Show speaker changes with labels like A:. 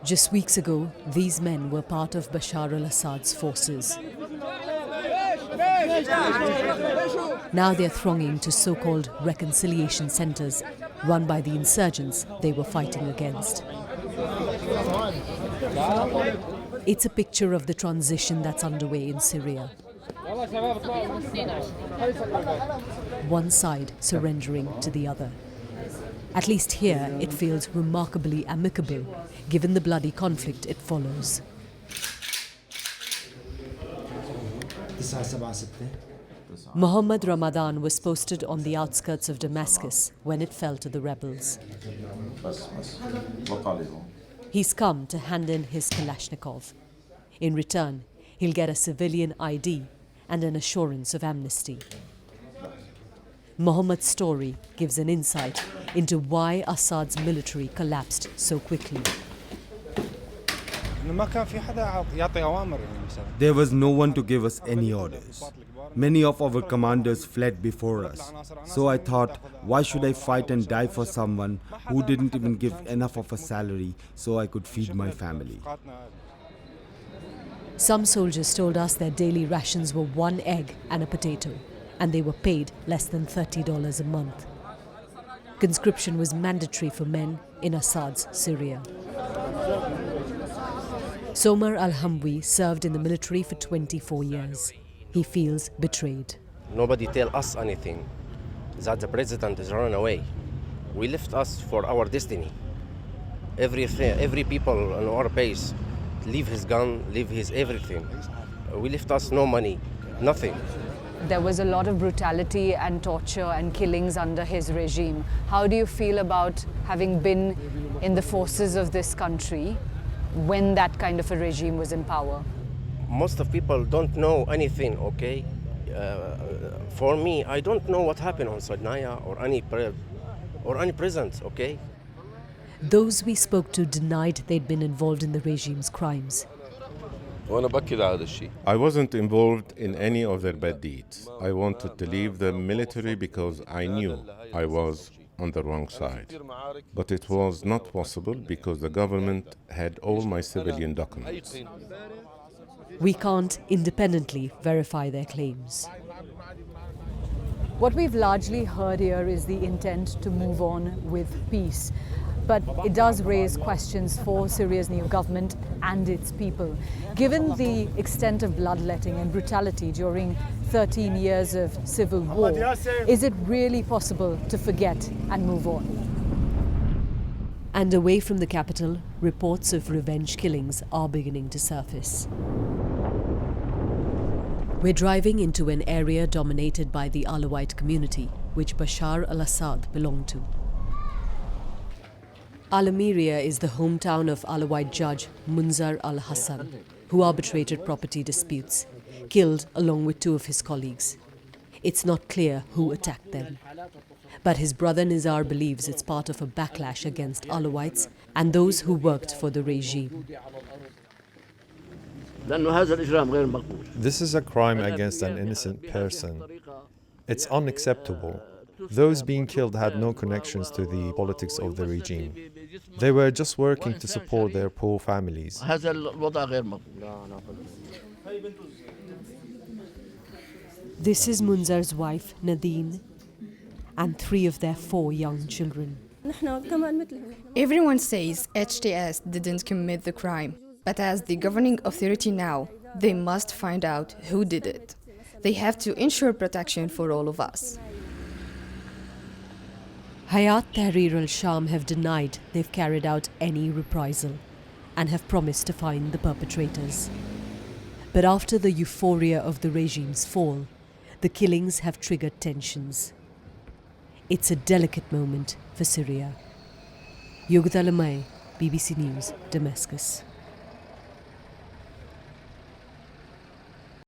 A: Just weeks ago, these men were part of Bashar Al-Assad's forces. Now they're thronging to so-called reconciliation centres run by the insurgents they were fighting against. It's a picture of the transition that's underway in Syria. One side surrendering to the other. At least here it feels remarkably amicable, given the bloody conflict it follows. Muhammad Ramadan was posted on the outskirts of Damascus when it fell to the rebels. He's come to hand in his Kalashnikov. In return, he'll get a civilian ID and an assurance of amnesty. Muhammad's story gives an insight into why Assad's military collapsed so quickly.
B: There was no one to give us any orders. Many of our commanders fled before us. So I thought, why should I fight and die for someone who didn't even give enough of a salary so I could feed my family?
A: Some soldiers told us their daily rations were 1 egg and a potato, and they were paid less than $30 a month. Conscription was mandatory for men in Assad's Syria. Somar Al-Hamwi served in the military for 24 years. He feels betrayed.
C: Nobody tell us anything, that the president is running away. We left us for our destiny. Every people on our base leave his gun, leave his everything. We left us no money, nothing.
D: There was a lot of brutality and torture and killings under his regime. How do you feel about having been in the forces of this country when that kind of a regime was in power?
C: Most of people don't know anything, okay? For me, I don't know what happened on Sadnaya or any prisons, okay?
A: Those we spoke to denied they'd been involved in the regime's crimes.
E: I wasn't involved in any of their bad deeds. I wanted to leave the military because I knew I was on the wrong side. But it was not possible because the government had all my civilian documents.
A: We can't independently verify their claims.
D: What we've largely heard here is the intent to move on with peace. But it does raise questions for Syria's new government and its people. Given the extent of bloodletting and brutality during 13 years of civil war, is it really possible to forget and move on?
A: And away from the capital, reports of revenge killings are beginning to surface. We're driving into an area dominated by the Alawite community, which Bashar Al-Assad belonged to. Al-Amiria is the hometown of Alawite judge Munzar al-Hassan, who arbitrated property disputes, killed along with 2 of his colleagues. It's not clear who attacked them. But his brother Nizar believes it's part of a backlash against Alawites and those who worked for the regime.
F: This is a crime against an innocent person. It's unacceptable. Those being killed had no connections to the politics of the regime. They were just working to support their poor families.
A: This is Munzar's wife, Nadine, and 3 of their 4 young children.
G: Everyone says HTS didn't commit the crime, but as the governing authority now, they must find out who did it. They have to ensure protection for all of us.
A: Hayat Tahrir Al-Sham have denied they've carried out any reprisal and have promised to find the perpetrators. But after the euphoria of the regime's fall, the killings have triggered tensions. It's a delicate moment for Syria. Yogita, Limaye, BBC News, Damascus.